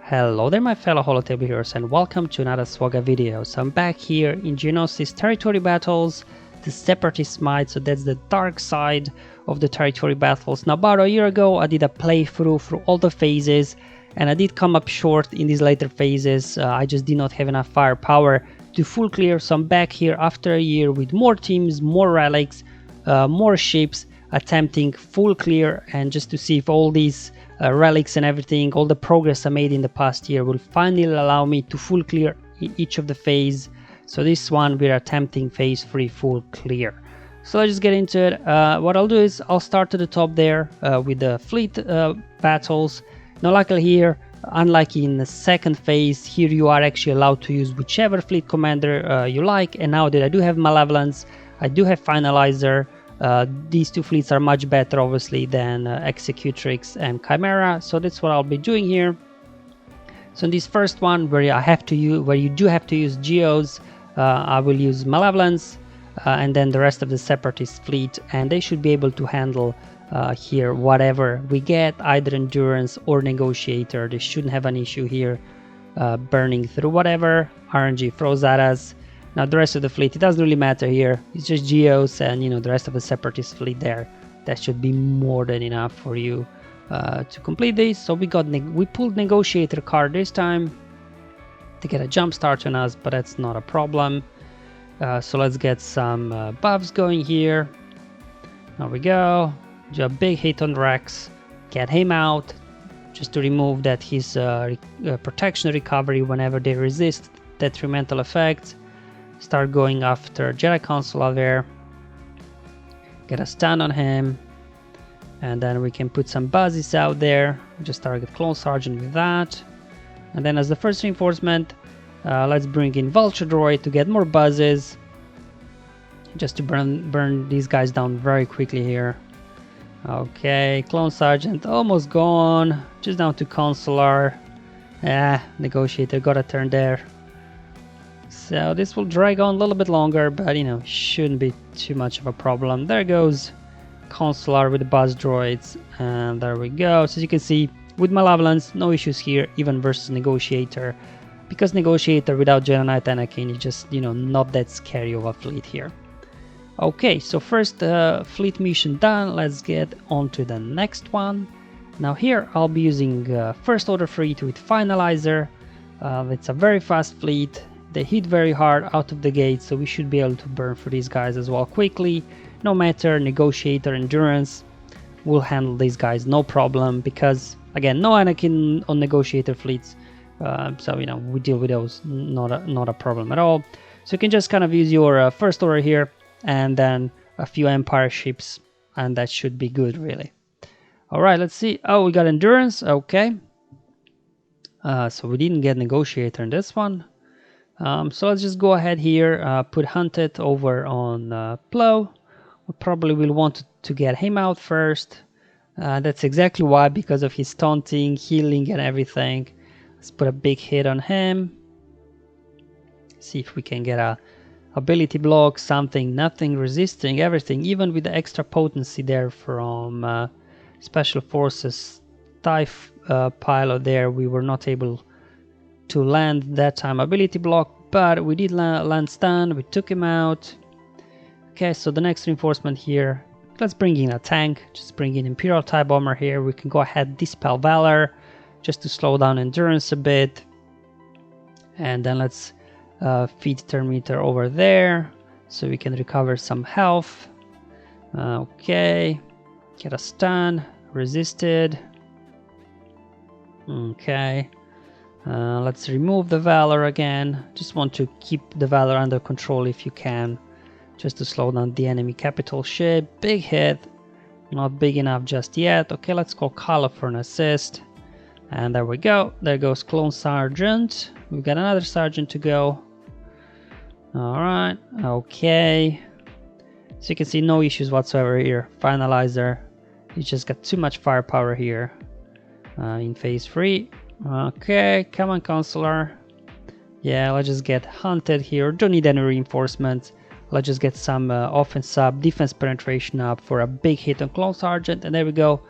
Hello there my fellow holotable heroes and welcome to another SWGOH video. So I'm back here in Geonosis territory battles, the Separatist Might, so that's the dark side of the territory battles. Now about a year ago I did a playthrough through all the phases and I did come up short in these later phases. I just did not have enough firepower to full clear, so I'm back here after a year with more teams, more relics, more ships, attempting full clear, and just to see if all these relics and everything, all the progress I made in the past year will finally allow me to full clear each of the phase. So this one we're attempting phase 3 full clear. So let's just get into it. What I'll do is I'll start at the top there with the fleet battles. Now luckily here, unlike in the second phase, here you are actually allowed to use whichever fleet commander you like, and now that I do have Malevolence, I do have Finalizer. These two fleets are much better obviously than Executrix and Chimera, so that's what I'll be doing here. So in this first one where you do have to use Geos, I will use Malevolence and then the rest of the Separatist fleet, and they should be able to handle here whatever we get, either Endurance or Negotiator. They shouldn't have an issue here burning through whatever RNG throws at us. Now the rest of the fleet, it doesn't really matter here, it's just Geos and the rest of the Separatist fleet there. That should be more than enough for you to complete this. So we pulled Negotiator card this time to get a jump start on us, but that's not a problem. So let's get some buffs going here. There we go, do a big hit on Rex, get him out, just to remove that his protection recovery whenever they resist detrimental effects. Start going after Jedi Consular there, get a stun on him, and then we can put some buzzes out there. Just target Clone Sergeant with that, and then as the first reinforcement, let's bring in Vulture Droid to get more buzzes, just to burn these guys down very quickly here. Okay, Clone Sergeant almost gone, just down to Consular. Negotiator got a turn there. So this will drag on a little bit longer, but shouldn't be too much of a problem. There goes Consular with the Buzz Droids, and there we go. So as you can see, with Malevolence, no issues here, even versus Negotiator, because Negotiator without Jedi Knight Anakin is just, not that scary of a fleet here. Okay, so first fleet mission done, let's get on to the next one. Now here I'll be using First Order Fleet with Finalizer. It's a very fast fleet. They hit very hard out of the gate, so we should be able to burn for these guys as well quickly. No matter Negotiator, Endurance, we'll handle these guys no problem, because again, no Anakin on Negotiator fleets, so we deal with those, not a problem at all. So you can just kind of use your First Order here and then a few Empire ships, and that should be good really. All right, let's see. Oh, we got Endurance. Okay, so we didn't get Negotiator in this one. So let's just go ahead here, put Hunted over on Plow. We probably will want to get him out first. That's exactly why, because of his taunting, healing and everything. Let's put a big hit on him. See if we can get a ability block, something, nothing, resisting, everything, even with the extra potency there from Special Forces TIE pilot there. We were not able to land that time ability block, but we did land stun, we took him out. Okay, so the next reinforcement here, let's bring in a tank, just bring in Imperial TIE Bomber here. We can go ahead, Dispel Valor, just to slow down Endurance a bit, and then let's feed Terminator over there so we can recover some health. Okay, get a stun, resisted. Okay, let's remove the Valor again. Just want to keep the Valor under control if you can, just to slow down the enemy capital ship. Big hit, not big enough just yet. Okay, let's call Kala for an assist, and there we go. There goes Clone Sergeant. We've got another Sergeant to go. All right, okay, so you can see no issues whatsoever here. Finalizer, you just got too much firepower here in phase 3. Okay, come on Consular. Yeah, let's just get Hunted here. Don't need any reinforcements. Let's just get some offense up, defense penetration up for a big hit on Clone Sergeant, and there we go.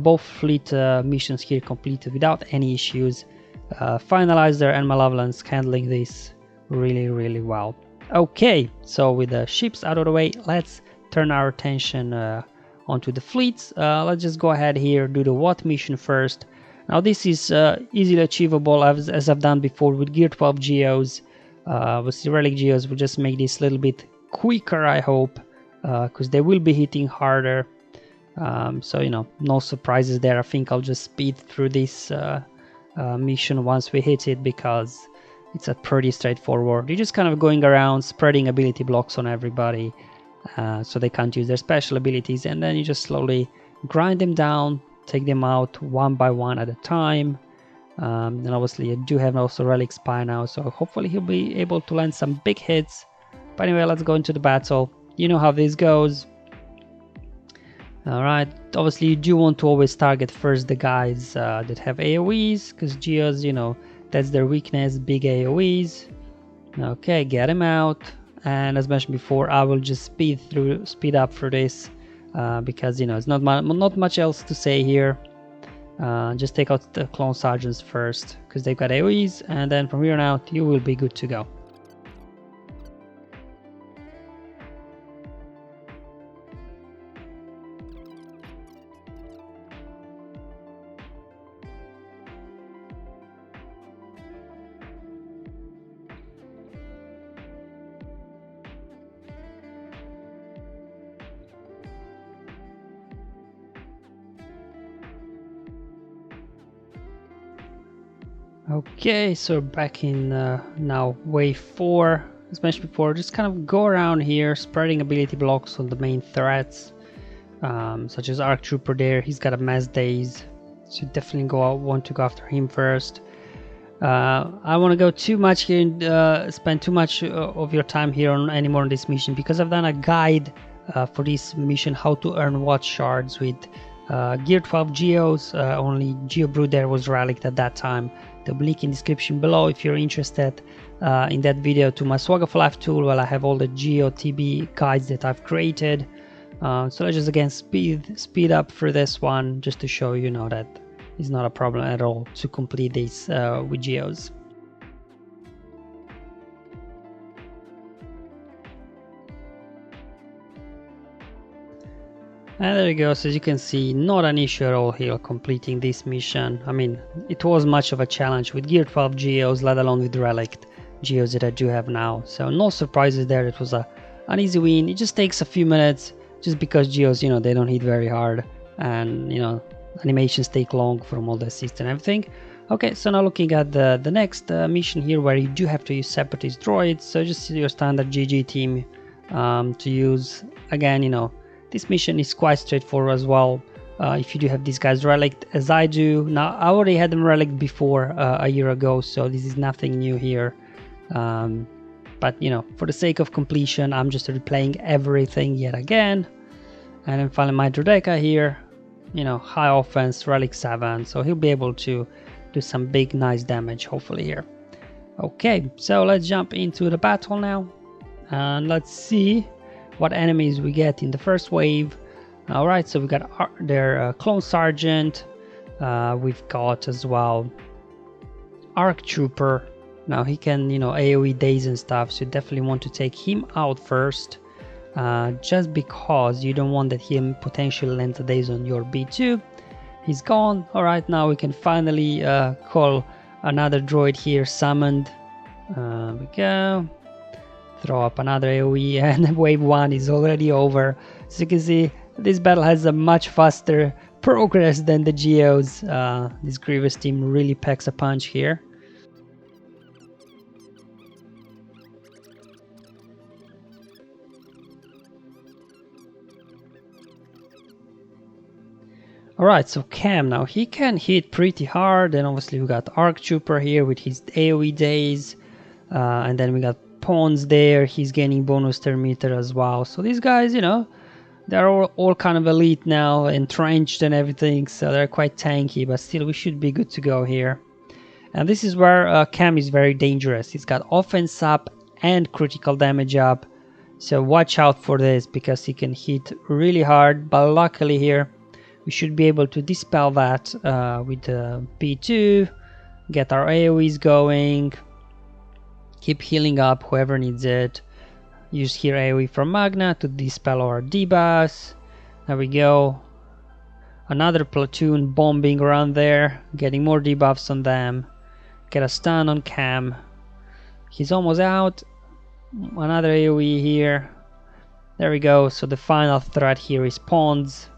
Both fleet missions here completed without any issues. Finalizer and Malevolence handling this really well. Okay, so with the ships out of the way, let's turn our attention onto the fleets. Let's just go ahead here, do the What mission first. Now this is easily achievable as I've done before with Gear 12 Geos. With the Relic Geos, we'll just make this a little bit quicker, I hope, because they will be hitting harder. So, you know, no surprises there. I think I'll just speed through this mission once we hit it, because it's a pretty straightforward. You're just kind of going around spreading ability blocks on everybody, so they can't use their special abilities, and then you just slowly grind them down, take them out one by one at a time. And obviously I do have also Relic Spy now, so hopefully he'll be able to land some big hits. But anyway, let's go into the battle. You know how this goes. Alright, obviously you do want to always target first the guys that have AoEs, because Geos, you know, that's their weakness, big AoEs. Okay, get him out. And as mentioned before, I will just speed up through this, because, you know, it's not much else to say here. Just take out the clone sergeants first, because they've got AoEs, and then from here on out you will be good to go. Okay, so back in now wave 4. As mentioned before, just kind of go around here spreading ability blocks on the main threats, such as Arc Trooper there. He's got a mass daze, so definitely want to go after him first. I want to go too much here and spend too much of your time here anymore on this mission, because I've done a guide for this mission, how to earn what shards with Gear 12 Geos. Only Geo Brood there was relicked at that time. There'll be link in description below if you're interested in that video to my Swag of Life tool, where I have all the Geo TB guides that I've created. So let's just again speed up for this one, just to show you know that it's not a problem at all to complete this with Geos. And there you go, so as you can see, not an issue at all here completing this mission. I mean, it was much of a challenge with Gear 12 Geos, let alone with Relic Geos that I do have now. So no surprises there, it was an easy win. It just takes a few minutes, just because Geos, you know, they don't hit very hard, and, you know, animations take long from all the assist and everything. Okay, so now looking at the next mission here, where you do have to use Separatist Droids. So just your standard GG team to use. Again, you know, this mission is quite straightforward as well, if you do have these guys relicked, as I do. Now, I already had them relicked before a year ago, so this is nothing new here. But, you know, for the sake of completion, I'm just replaying everything yet again. And then finally my Droideca here, you know, high offense, Relic 7, so he'll be able to do some big, nice damage, hopefully here. Okay, so let's jump into the battle now, and let's see what enemies we get in the first wave. Alright, so we got their Clone Sergeant, we've got as well Arc Trooper. Now he can, you know, AoE daze and stuff, so you definitely want to take him out first, just because you don't want that him potentially lands a daze on your B2. He's gone. Alright, now we can finally call another droid here summoned. There we go. Throw up another AoE, and wave 1 is already over. So you can see this battle has a much faster progress than the Geos. This Grievous team really packs a punch here. Alright, so Cam now, he can hit pretty hard, and obviously we got Arc Trooper here with his AoE daze, and then we got Pawns there, he's gaining bonus turn meter as well. So these guys, you know, they're all kind of elite now, entrenched and everything, so they're quite tanky, but still we should be good to go here. And this is where Cam is very dangerous. He's got offense up and critical damage up, so watch out for this, because he can hit really hard. But luckily here we should be able to dispel that with B2. get our AoEs going, keep healing up whoever needs it. Use here AoE from Magna to dispel our debuffs. There we go. Another platoon bombing around there, getting more debuffs on them. Get a stun on Cam. He's almost out. Another AoE here. There we go. So the final threat here is pawns.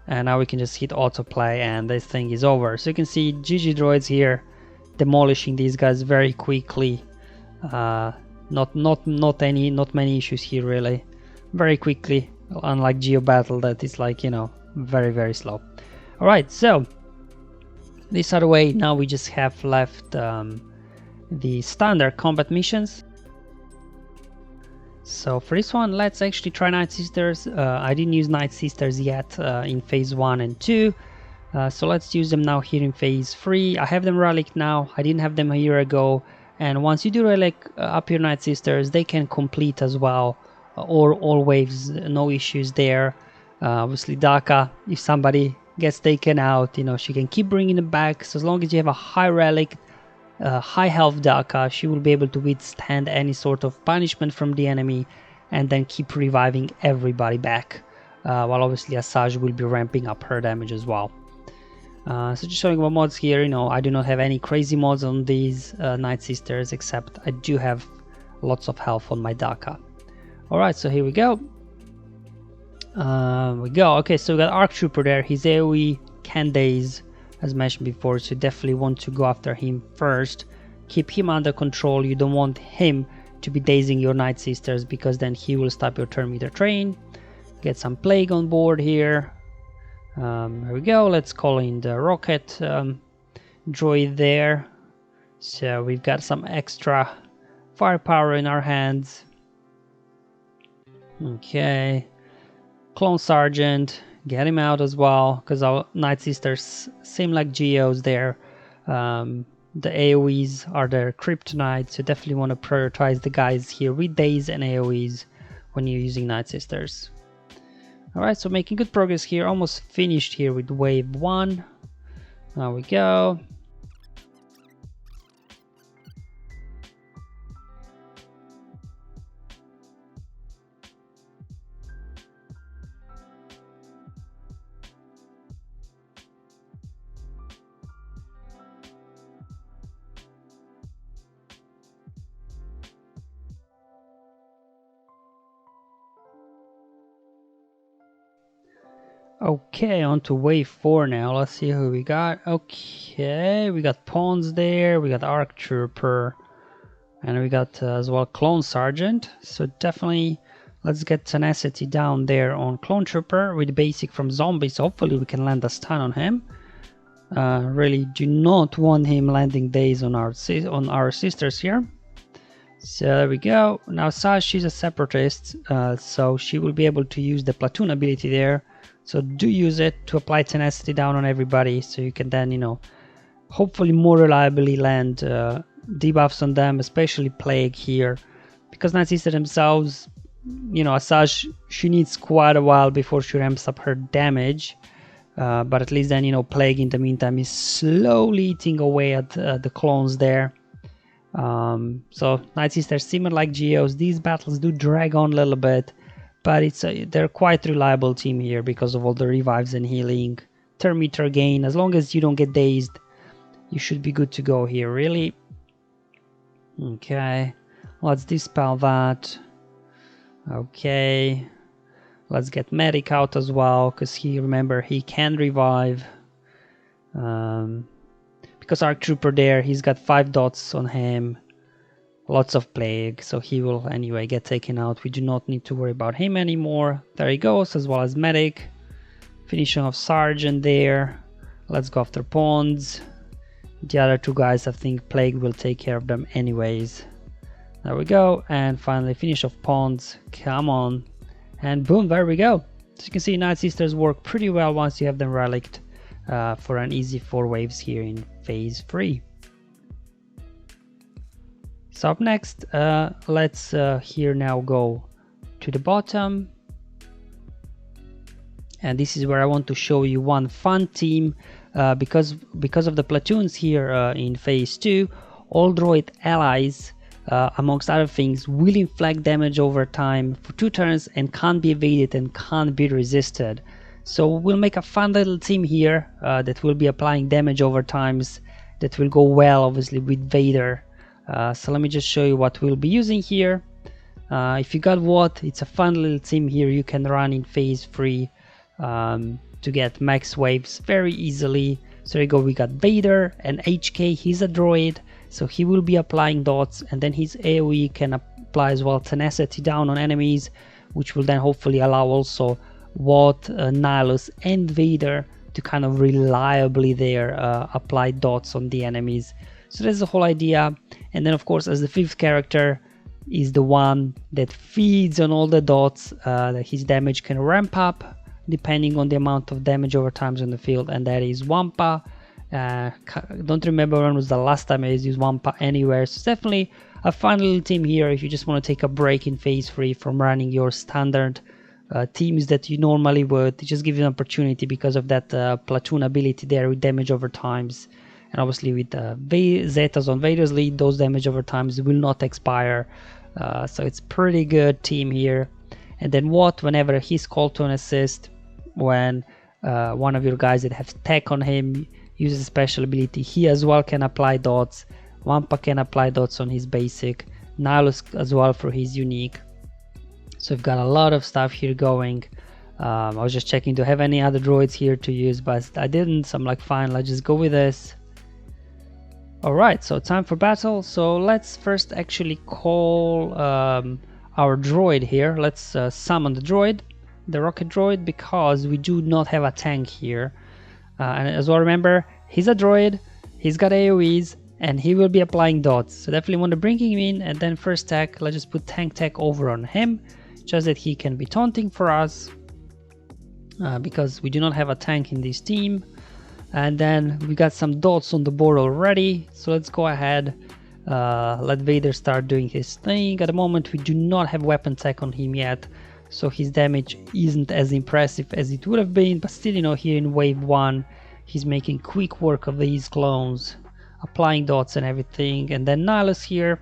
And now we can just hit autoplay and this thing is over. So you can see GG Droids here demolishing these guys very quickly. Not many issues here really. Very quickly, unlike Geo Battle that is like, you know, very slow. Alright, so this other way, now we just have left the standard combat missions. So for this one, let's actually try Night Sisters. I didn't use Night Sisters yet in phase 1 and 2. So let's use them now here in phase 3. I have them relic now. I didn't have them a year ago. And once you do relic up your Night Sisters, they can complete as well. Or all waves, no issues there. Obviously Daka, if somebody gets taken out, you know, she can keep bringing them back. So as long as you have a high relic, high health Daka, she will be able to withstand any sort of punishment from the enemy and then keep reviving everybody back, while obviously Asajj will be ramping up her damage as well. So just showing my mods here, you know, I do not have any crazy mods on these Night Sisters, except I do have lots of health on my Daka. Alright, so here we go. Okay, so we got Arc Trooper there. His AoE can daze, as mentioned before, so you definitely want to go after him first. Keep him under control. You don't want him to be dazing your Night Sisters, because then he will stop your turn meter train. Get some Plague on board here. Here we go. Let's call in the rocket droid there. So we've got some extra firepower in our hands. Okay. Clone Sergeant, get him out as well, because our Night Sisters seem like Geos there. The AoEs are their kryptonite, so definitely want to prioritize the guys here with daze and AoEs when you're using Night Sisters. Alright, so making good progress here, almost finished here with wave 1. There we go. Okay, on to wave 4 now. Let's see who we got. Okay, we got Pawns there, we got Arc Trooper, and we got as well Clone Sergeant. So definitely let's get tenacity down there on Clone Trooper with basic from zombies. Hopefully we can land a stun on him. Really do not want him landing daze on our sisters here. So there we go. Now Asajj, she's a separatist, so she will be able to use the platoon ability there. So do use it to apply tenacity down on everybody, so you can then, you know, hopefully more reliably land debuffs on them, especially Plague here, because Night Sisters themselves, you know, Asajj, she needs quite a while before she ramps up her damage, but at least then, you know, Plague in the meantime is slowly eating away at the clones there. So Night Sisters, similar like Geos, these battles do drag on a little bit, but they're quite reliable team here because of all the revives and healing, turn meter gain. As long as you don't get dazed, you should be good to go here, really. Okay, let's dispel that. Okay, let's get Medic out as well, because remember, he can revive. Because Arc Trooper there, he's got 5 dots on him. Lots of Plague, so he will anyway get taken out. We do not need to worry about him anymore. There he goes, as well as Medic. Finishing off Sergeant there. Let's go after Pawns. The other 2 guys, I think Plague will take care of them anyways. There we go, and finally finish off Pawns. Come on. And boom, there we go. So you can see Night Sisters work pretty well once you have them relicked for an easy 4 waves here in phase 3. So up next, let's here now go to the bottom, and this is where I want to show you one fun team because of the platoons here in phase 2, all droid allies, amongst other things, will inflict damage over time for 2 turns and can't be evaded and can't be resisted. So we'll make a fun little team here that will be applying damage over times, that will go well obviously with Vader. So let me just show you what we'll be using here. If you got what, it's a fun little team here you can run in phase 3 to get max waves very easily. So there you go, we got Vader and HK, he's a droid, so he will be applying dots, and then his AoE can apply as well tenacity down on enemies, which will then hopefully allow also what Nihilus and Vader to kind of reliably there apply dots on the enemies. So that's the whole idea. And then of course, as the 5th character is the one that feeds on all the dots, that his damage can ramp up depending on the amount of damage over times on the field, and that is Wampa. Don't remember when was the last time I used Wampa anywhere, so it's definitely a fun little team here if you just want to take a break in phase 3 from running your standard teams that you normally would. It just gives you an opportunity because of that platoon ability there with damage over times, and obviously with Zetas on Vader's lead, those damage over times will not expire, so it's pretty good team here. And then whenever he's called to an assist, when one of your guys that have tech on him uses a special ability, he as well can apply dots. Wampa can apply dots on his basic, Nihilus as well for his unique. So we've got a lot of stuff here going. I was just checking to have any other droids here to use, but I didn't, so I'm like, fine, let's just go with this. Alright, so time for battle. So let's first actually call our droid here. Let's summon the droid, the rocket droid, because we do not have a tank here. And as well, remember, he's a droid, he's got AoEs, and he will be applying dots. So definitely want to bring him in, and then first tech, let's just put tank tech over on him, just that he can be taunting for us, because we do not have a tank in this team. And then we got some dots on the board already, so let's go ahead, let Vader start doing his thing. At the moment we do not have weapon tech on him yet, so his damage isn't as impressive as it would have been, but still, you know, here in wave 1 he's making quick work of these clones, applying dots and everything. And then Nihilus here,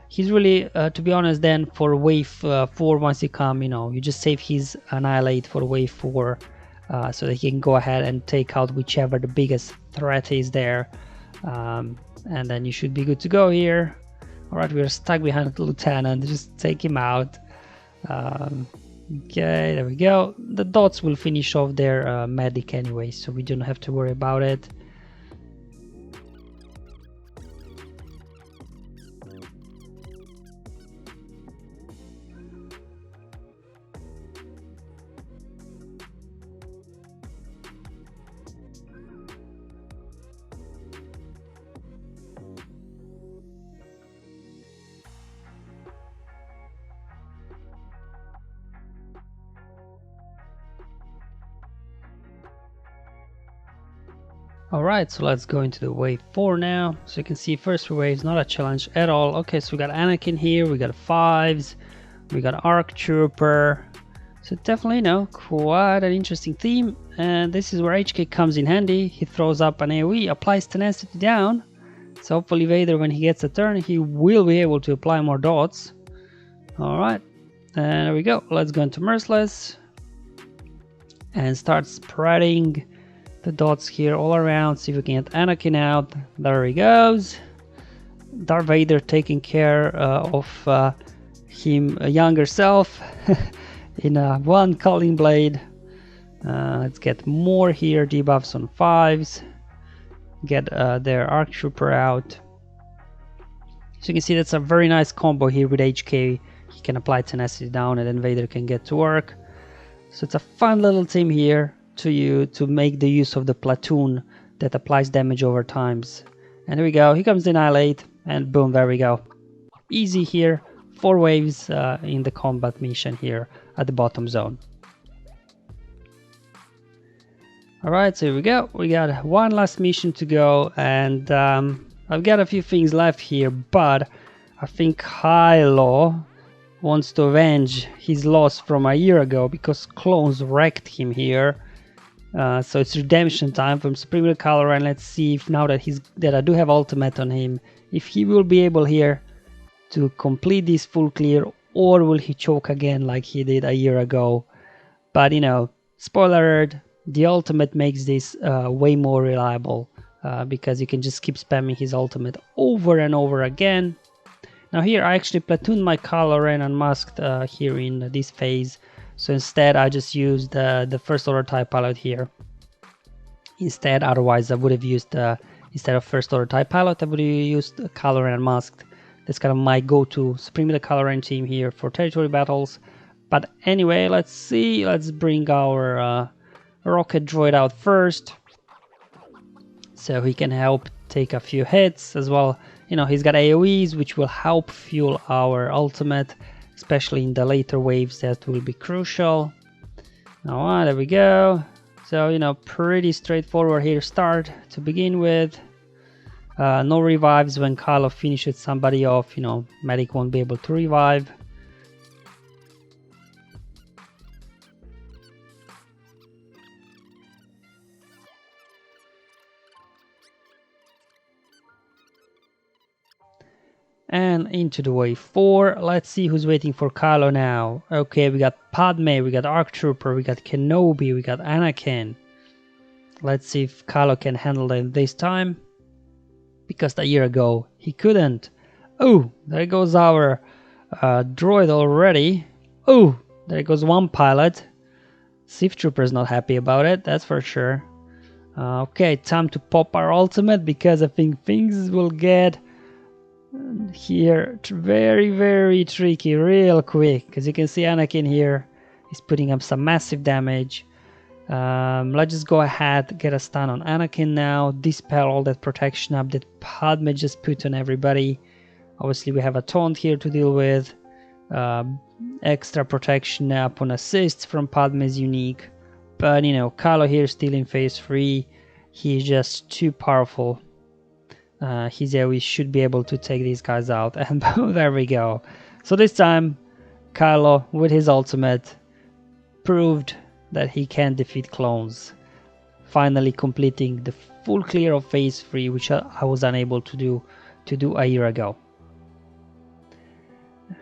he's really, to be honest, then for wave 4, once you come, you know, you just save his Annihilate for wave 4, so that he can go ahead and take out whichever the biggest threat is there, and then you should be good to go here. Alright, we're stuck behind the lieutenant, just take him out. Okay, there we go. The dots will finish off their medic anyway, so we don't have to worry about it. Alright, so let's go into the wave 4 now. So you can see first wave is not a challenge at all. Okay, so we got Anakin here, we got 5s, we got Arc Trooper. So definitely, you know, quite an interesting theme. And this is where HK comes in handy. He throws up an AoE, applies tenacity down. So hopefully Vader, when he gets a turn, he will be able to apply more dots. Alright, and there we go. Let's go into Merciless and start spreading the dots here all around, see if we can get Anakin out. There he goes. Darth Vader taking care of him younger self in one Calling Blade. Let's get more here, debuffs on 5s. Get their Arc Trooper out. So you can see that's a very nice combo here with HK. He can apply tenacity down and then Vader can get to work. So it's a fun little team here to make the use of the platoon that applies damage over times. And there we go, here comes the Annihilate, and boom, there we go. Easy here, 4 waves in the combat mission here at the bottom zone. Alright, so here we go, we got one last mission to go, and I've got a few things left here, but I think Kylo wants to avenge his loss from a year ago because clones wrecked him here. So it's redemption time from Supreme Color, and let's see if now that I do have ultimate on him, if he will be able here to complete this full clear, or will he choke again like he did a year ago. But you know, spoiler alert, the ultimate makes this way more reliable, because you can just keep spamming his ultimate over and over again. Now here I actually platooned my Kylo Ren unmasked here in this phase, so instead I just used the first order TIE pilot here. Instead, otherwise I would have used, instead of first order TIE pilot, I would have used Kylo Ren unmasked. That's kind of my go-to Supreme Kylo Ren team here for territory battles. But anyway, let's see, let's bring our rocket droid out first, so he can help take a few hits as well. You know, he's got AoEs, which will help fuel our ultimate, especially in the later waves. That will be crucial. Now, there we go. So, you know, pretty straightforward here start to begin with. No revives when Kylo finishes somebody off. You know, medic won't be able to revive. And into the wave 4. Let's see who's waiting for Kylo now. Okay, we got Padme, we got ARC Trooper, we got Kenobi, we got Anakin. Let's see if Kylo can handle it this time, because a year ago he couldn't. Oh, there goes our droid already. Oh, there goes one pilot. Sith Trooper's not happy about it, that's for sure. Okay, time to pop our ultimate, because I think things will get here very tricky real quick, because you can see Anakin here is putting up some massive damage. Let's just go ahead, get a stun on Anakin now, dispel all that protection up that Padme just put on everybody. Obviously we have a taunt here to deal with, extra protection up on assists from Padme is unique, but you know, Kylo here still in phase 3, he's just too powerful. His AoE should be able to take these guys out, and there we go. So this time Kylo with his ultimate proved that he can defeat clones, finally completing the full clear of phase 3, which I was unable to do a year ago.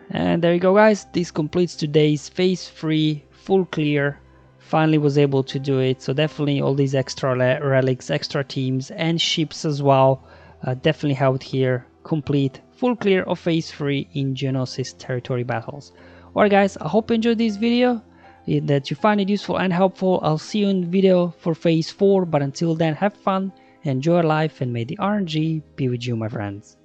And there you go guys, this completes today's phase 3 full clear. Finally was able to do it, so definitely all these extra relics, extra teams and ships as well definitely helped here complete full clear of phase 3 in Geonosis territory battles. Alright guys, I hope you enjoyed this video, that you find it useful and helpful. I'll see you in the video for phase 4, but until then, have fun, enjoy life, and may the RNG be with you, my friends.